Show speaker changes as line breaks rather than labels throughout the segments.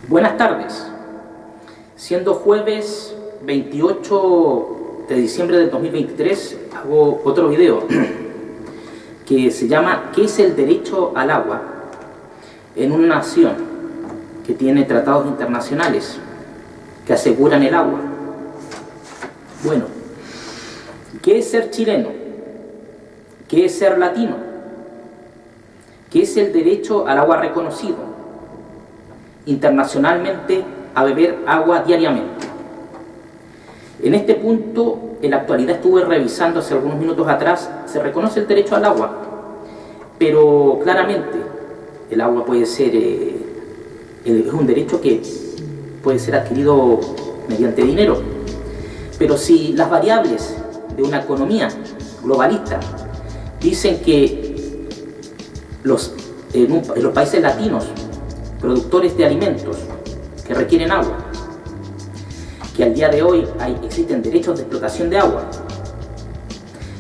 Buenas tardes. Siendo jueves 28 de diciembre del 2023, hago otro video que se llama ¿Qué es el derecho al agua en una nación que tiene tratados internacionales que aseguran el agua? Bueno, ¿qué es ser chileno? ¿Qué es ser latino? ¿Qué es el derecho al agua reconocido internacionalmente a beber agua diariamente? En este punto, en la actualidad estuve revisando hace algunos minutos atrás, se reconoce el derecho al agua, pero claramente el agua puede ser, es un derecho que puede ser adquirido mediante dinero, pero si las variables de una economía globalista dicen que en los países latinos, productores de alimentos que requieren agua, que al día de hoy existen derechos de explotación de agua,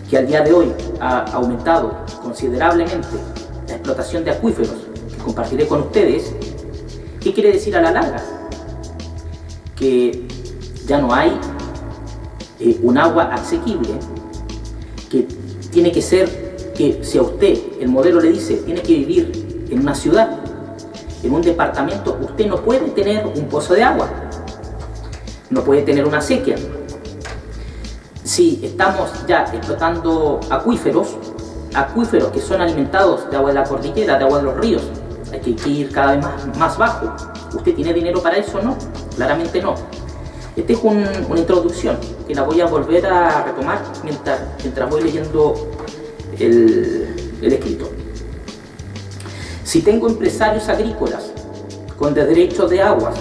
que al día de hoy ha aumentado considerablemente la explotación de acuíferos, que compartiré con ustedes. ¿Qué quiere decir a la larga? Que ya no hay un agua asequible, que tiene que ser que si a usted el modelo le dice tiene que vivir en una ciudad, en un departamento, usted no puede tener un pozo de agua, no puede tener una sequía. Si estamos ya explotando acuíferos que son alimentados de agua de la cordillera, de agua de los ríos, hay que ir cada vez más bajo. ¿Usted tiene dinero para eso? No, claramente no. Esta es una introducción que la voy a volver a retomar mientras voy leyendo el escrito. Si tengo empresarios agrícolas con derechos de aguas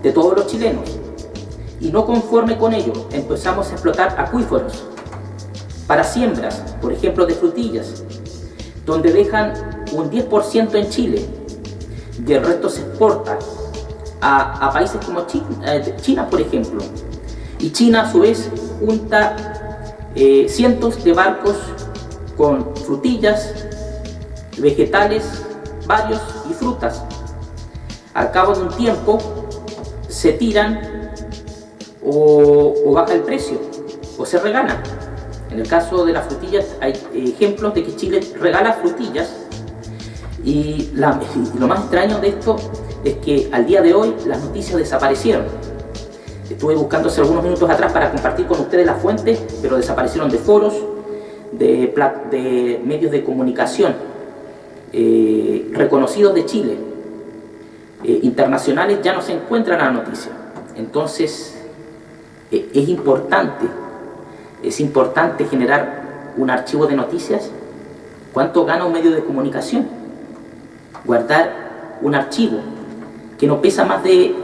de todos los chilenos y no conforme con ello empezamos a explotar acuíferos para siembras, por ejemplo de frutillas, donde dejan un 10% en Chile y el resto se exporta a países como China, por ejemplo, y China a su vez junta cientos de barcos con frutillas, vegetales varios y frutas. Al cabo de un tiempo se tiran o baja el precio o se regala. En el caso de las frutillas hay ejemplos de que Chile regala frutillas y lo más extraño de esto es que al día de hoy las noticias desaparecieron. Estuve buscando hace algunos minutos atrás para compartir con ustedes las fuentes, pero desaparecieron de foros, de medios de comunicación reconocidos de Chile, internacionales, ya no se encuentran en la noticia. Entonces es importante generar un archivo de noticias. ¿Cuánto gana un medio de comunicación? Guardar un archivo que no pesa más de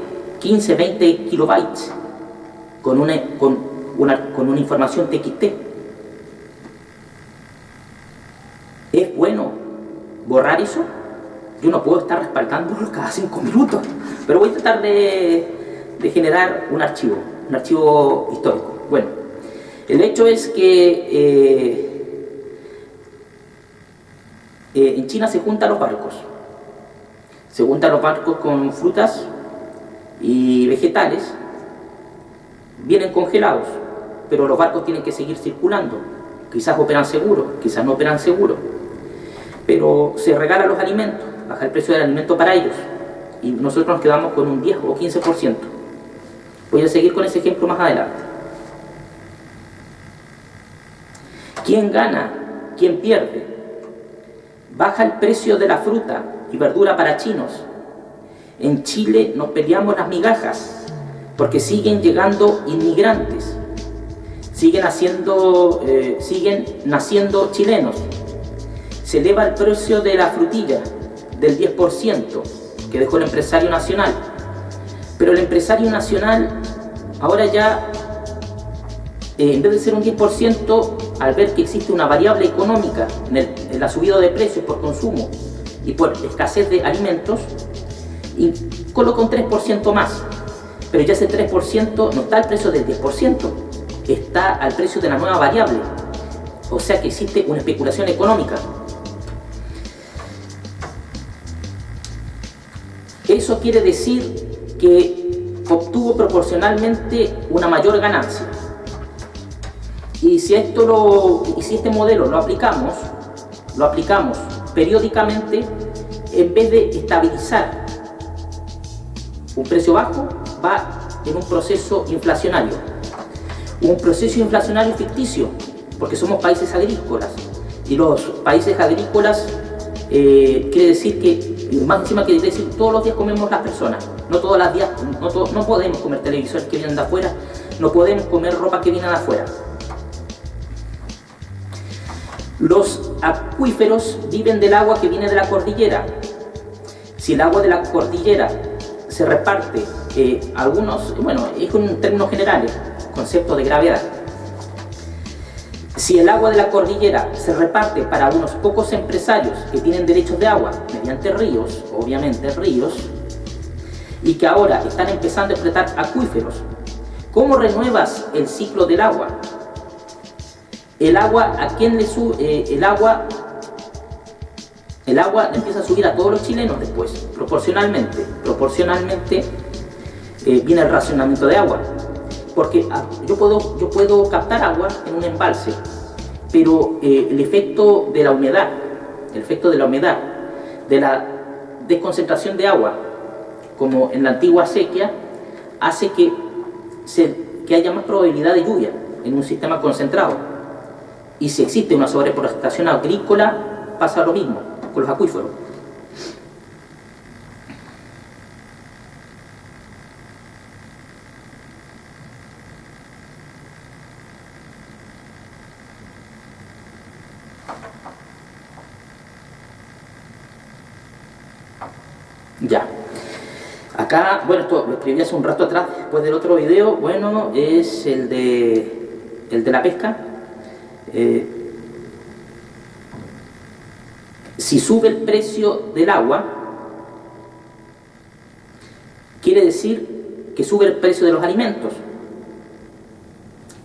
15, 20 kilobytes con una información TXT. ¿Es bueno borrar eso? Yo no puedo estar respaldándolo cada 5 minutos, pero voy a tratar de generar un archivo histórico. Bueno, el hecho es que en China se juntan los barcos con frutas y vegetales, vienen congelados, pero los barcos tienen que seguir circulando. Quizás operan seguro, quizás no operan seguro, pero se regalan los alimentos, baja el precio del alimento para ellos y nosotros nos quedamos con un 10 o 15%. Voy a seguir con ese ejemplo más adelante. ¿Quién gana? ¿Quién pierde? Baja el precio de la fruta y verdura para chinos. En Chile nos peleamos las migajas porque siguen llegando inmigrantes, siguen naciendo chilenos. Se eleva el precio de la frutilla del 10% que dejó el empresario nacional, pero el empresario nacional ahora ya en vez de ser un 10%, al ver que existe una variable económica en la subida de precios por consumo y por escasez de alimentos, y coloca un 3% más, pero ya ese 3% no está al precio del 10%, está al precio de la nueva variable, o sea que existe una especulación económica. Eso quiere decir que obtuvo proporcionalmente una mayor ganancia. Y si este modelo lo aplicamos periódicamente, en vez de estabilizar un precio bajo, va en un proceso inflacionario. Un proceso inflacionario ficticio, porque somos países agrícolas. Y los países agrícolas quiere decir que, más encima quiere decir, todos los días comemos las personas. No todos los días, no podemos comer televisores que vienen de afuera, no podemos comer ropa que viene de afuera. Los acuíferos viven del agua que viene de la cordillera. Si el agua de la cordillera se reparte, es en términos generales, concepto de gravedad. Si el agua de la cordillera se reparte para unos pocos empresarios que tienen derechos de agua mediante ríos, obviamente ríos, y que ahora están empezando a explotar acuíferos, ¿cómo renuevas el ciclo del agua? El agua, ¿a quién le sube? El agua empieza a subir a todos los chilenos después, proporcionalmente viene el racionamiento de agua, porque yo puedo captar agua en un embalse, pero el efecto de la humedad, de la desconcentración de agua, como en la antigua sequía, hace que haya más probabilidad de lluvia en un sistema concentrado. Y si existe una sobreexplotación agrícola, pasa lo mismo con los acuíferos. Ya. Acá, bueno, esto lo escribí hace un rato atrás, después del otro video, bueno, es el de la pesca. Si sube el precio del agua, quiere decir que sube el precio de los alimentos.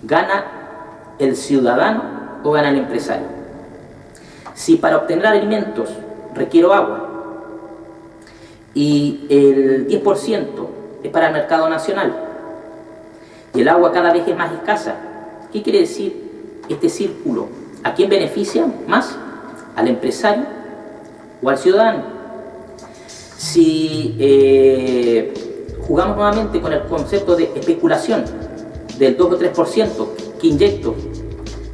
¿Gana el ciudadano o gana el empresario? Si para obtener alimentos requiero agua y el 10% es para el mercado nacional y el agua cada vez es más escasa, ¿qué quiere decir este círculo? ¿A quién beneficia más? ¿Al empresario o al ciudadano? Si jugamos nuevamente con el concepto de especulación del 2 o 3% que inyecto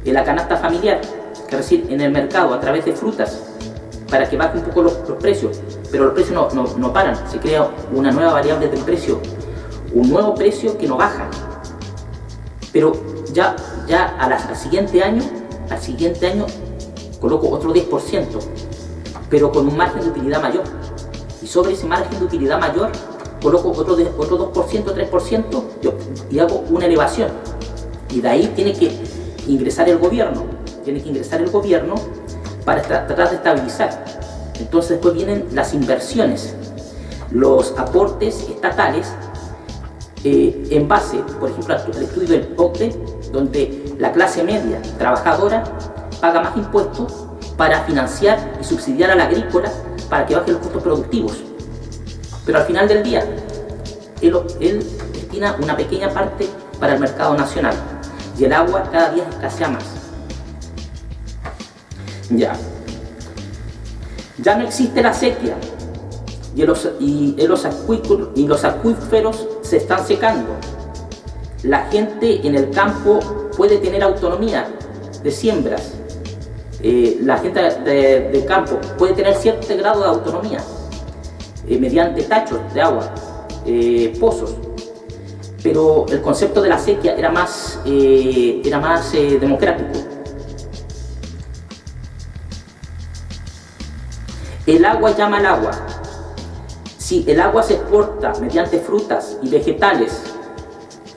en la canasta familiar, que recibe en el mercado a través de frutas, para que bajen un poco los precios, pero los precios no paran, se crea una nueva variable del precio, un nuevo precio que no baja, pero ya al siguiente año coloco otro 10%, pero con un margen de utilidad mayor, y sobre ese margen de utilidad mayor coloco otro 2%, 3% y hago una elevación, y de ahí tiene que ingresar el gobierno para tratar de estabilizar. Entonces después vienen las inversiones, los aportes estatales, en base, por ejemplo, al estudio del OCDE, donde la clase media trabajadora paga más impuestos para financiar y subsidiar al agrícola para que bajen los costos productivos. Pero al final del día, él destina una pequeña parte para el mercado nacional y el agua cada día escasea más. Ya no existe la sequía y los acuíferos se están secando. La gente en el campo puede tener autonomía de siembras. La gente de campo puede tener cierto grado de autonomía mediante tachos de agua, pozos. Pero el concepto de la sequía era más democrático. El agua llama al agua. Si el agua se exporta mediante frutas y vegetales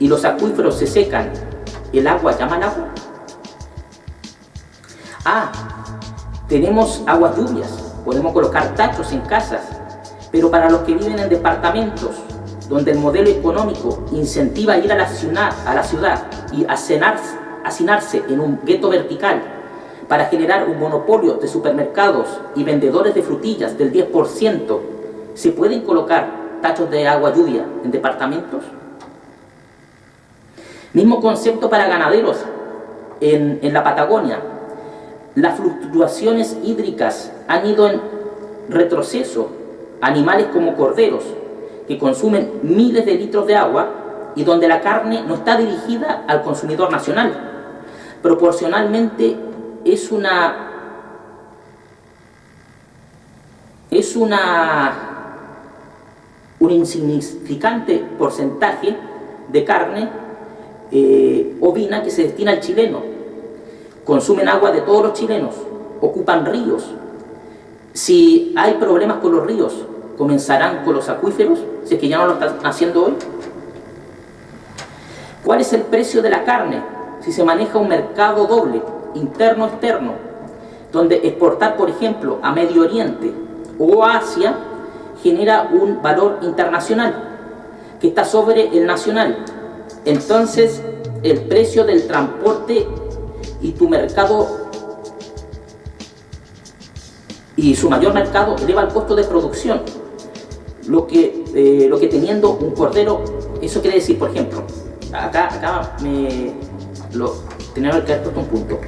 y los acuíferos se secan, ¿el agua llama al agua? Tenemos aguas lluvias, podemos colocar tachos en casas, pero para los que viven en departamentos donde el modelo económico incentiva a ir a la ciudad y hacinarse en un gueto vertical para generar un monopolio de supermercados y vendedores de frutillas del 10%, se pueden colocar tachos de agua lluvia en departamentos. Mismo concepto para ganaderos en la Patagonia. Las fluctuaciones hídricas han ido en retroceso. Animales como corderos, que consumen miles de litros de agua y donde la carne no está dirigida al consumidor nacional. Proporcionalmente es un insignificante porcentaje de carne ovina que se destina al chileno. Consumen agua de todos los chilenos, ocupan ríos. Si hay problemas con los ríos, ¿comenzarán con los acuíferos? Si es que ya no lo están haciendo hoy. ¿Cuál es el precio de la carne? Si se maneja un mercado doble, interno-externo, donde exportar, por ejemplo, a Medio Oriente o a Asia genera un valor internacional que está sobre el nacional. Entonces, el precio del transporte y tu mercado y su mayor mercado eleva el costo de producción. Lo que teniendo un cordero, eso quiere decir, por ejemplo, tenía que haber puesto un punto.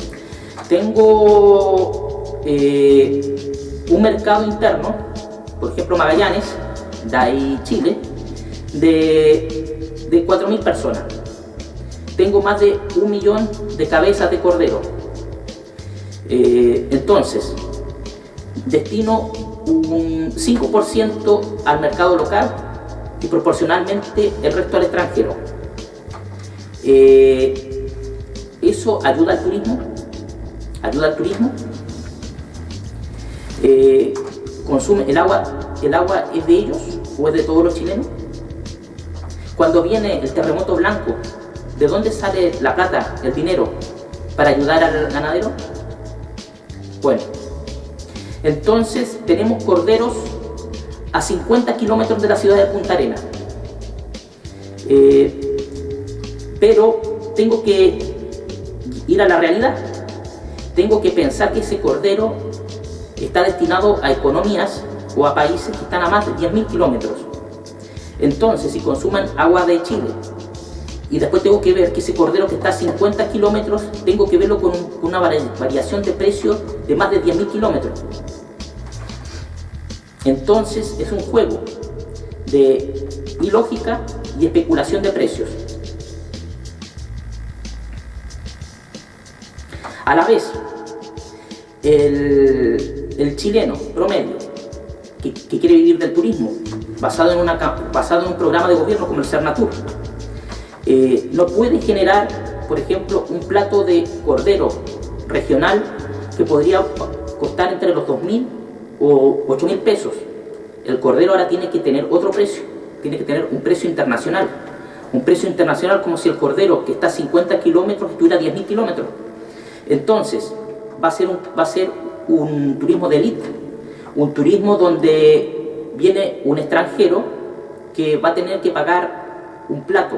Tengo un mercado interno, por ejemplo Magallanes, de ahí Chile, de 4.000 personas. Tengo más de 1 millón de cabezas de cordero. Entonces, destino un 5% al mercado local y proporcionalmente el resto al extranjero. ¿Eso ayuda al turismo? ¿Ayuda al turismo? ¿Consume el agua es de ellos o es de todos los chilenos? Cuando viene el terremoto blanco, ¿de dónde sale la plata, el dinero, para ayudar al ganadero? Bueno, entonces tenemos corderos a 50 kilómetros de la ciudad de Punta Arenas. Pero tengo que ir a la realidad. Tengo que pensar que ese cordero está destinado a economías o a países que están a más de 10.000 kilómetros. Entonces, si consuman agua de Chile, y después tengo que ver que ese cordero que está a 50 kilómetros, tengo que verlo con una variación de precio de más de 10.000 kilómetros. Entonces, es un juego de ilógica y especulación de precios. A la vez, el chileno promedio que quiere vivir del turismo, basado en un programa de gobierno como el Cernatur, no puede generar, por ejemplo, un plato de cordero regional que podría costar entre los 2.000 o 8.000 pesos. El cordero ahora tiene que tener otro precio, tiene que tener un precio internacional. Un precio internacional como si el cordero que está a 50 kilómetros estuviera a 10.000 kilómetros. Entonces, va a ser un turismo de élite, un turismo donde viene un extranjero que va a tener que pagar un plato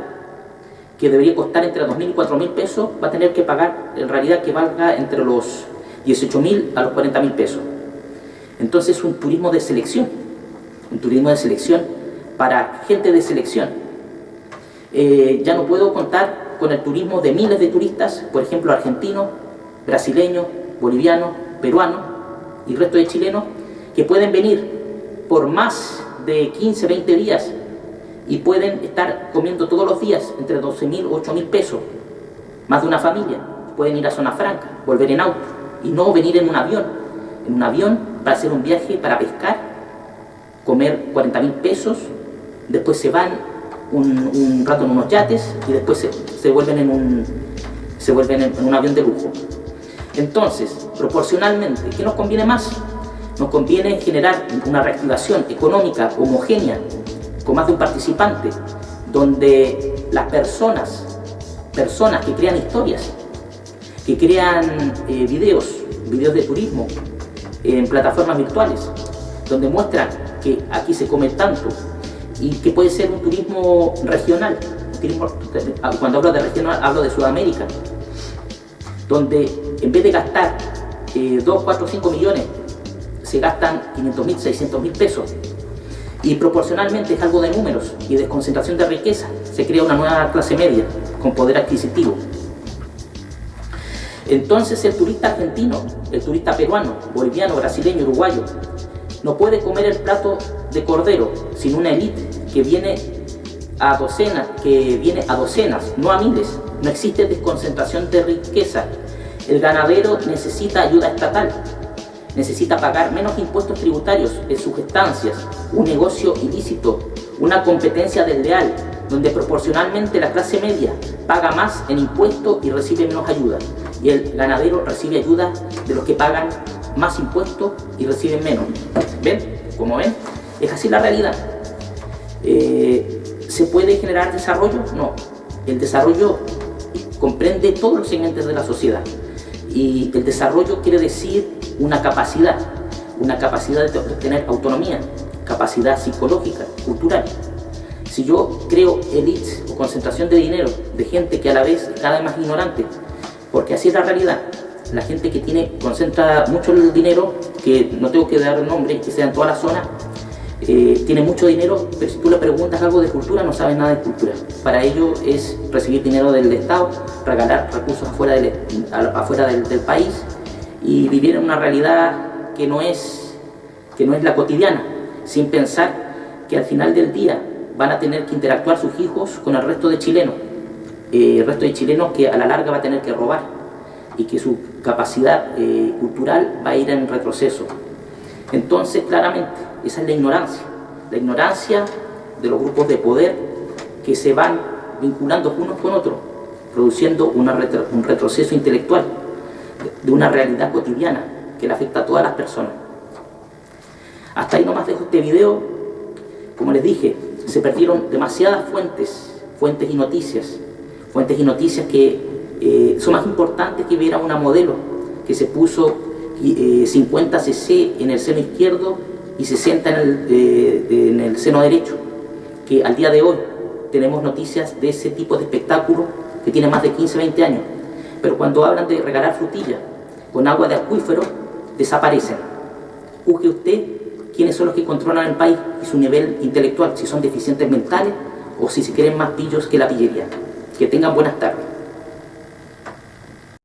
que debería costar entre 2.000 y 4.000 pesos, va a tener que pagar en realidad que valga entre los 18.000 a los 40.000 pesos. Entonces es un turismo de selección para gente de selección. Ya no puedo contar con el turismo de miles de turistas, por ejemplo argentinos, brasileños, bolivianos, peruanos y el resto de chilenos, que pueden venir por más de 15, 20 días y pueden estar comiendo todos los días entre 12.000 o 8.000 pesos, más de una familia. Pueden ir a Zona Franca, volver en auto y no venir en un avión para hacer un viaje para pescar, comer 40.000 pesos, después se van un rato en unos yates y después se vuelven en un avión de lujo. Entonces, proporcionalmente, ¿qué nos conviene más? Nos conviene generar una reactivación económica homogénea con más de un participante, donde las personas que crean historias, que crean videos de turismo en plataformas virtuales, donde muestran que aquí se come tanto y que puede ser un turismo regional. Cuando hablo de regional, hablo de Sudamérica, donde en vez de gastar 2, 4, 5 millones, se gastan 500.000, 600.000 pesos. Y proporcionalmente es algo de números y desconcentración de riqueza. Se crea una nueva clase media con poder adquisitivo. Entonces el turista argentino, el turista peruano, boliviano, brasileño, uruguayo, no puede comer el plato de cordero sin una élite que viene a docenas, no a miles. No existe desconcentración de riqueza. El ganadero necesita ayuda estatal, necesita pagar menos impuestos tributarios en sus estancias, un negocio ilícito, una competencia desleal, donde proporcionalmente la clase media paga más en impuestos y recibe menos ayuda, y el ganadero recibe ayuda de los que pagan más impuestos y reciben menos. ¿Ven? Como ven, es así la realidad. ¿Se puede generar desarrollo? No. El desarrollo comprende todos los segmentos de la sociedad, y el desarrollo quiere decir una capacidad de obtener autonomía, capacidad psicológica, cultural. Si yo creo élites o concentración de dinero de gente que a la vez cada vez más ignorante, porque así es la realidad, la gente que concentra mucho el dinero, que no tengo que dar nombre, que sea en toda la zona, tiene mucho dinero, pero si tú le preguntas algo de cultura, no sabe nada de cultura. Para ello es recibir dinero del Estado, regalar recursos afuera del país y vivir en una realidad que no es la cotidiana, sin pensar que al final del día van a tener que interactuar sus hijos con el resto de chilenos, que a la larga va a tener que robar, y que su capacidad cultural va a ir en retroceso. Entonces, claramente, esa es la ignorancia de los grupos de poder que se van vinculando unos con otros, produciendo un retroceso intelectual de una realidad cotidiana que le afecta a todas las personas. Hasta ahí nomás dejo este video. Como les dije, se perdieron demasiadas fuentes y noticias que son más importantes que ver a una modelo que se puso 50 cc en el seno izquierdo y 60 en el seno derecho, que al día de hoy tenemos noticias de ese tipo de espectáculo que tiene más de 15, 20 años, pero cuando hablan de regalar frutilla con agua de acuífero, desaparecen. Juzgue usted quiénes son los que controlan el país y su nivel intelectual, si son deficientes mentales o si se creen más pillos que la pillería. Que tengan buenas tardes.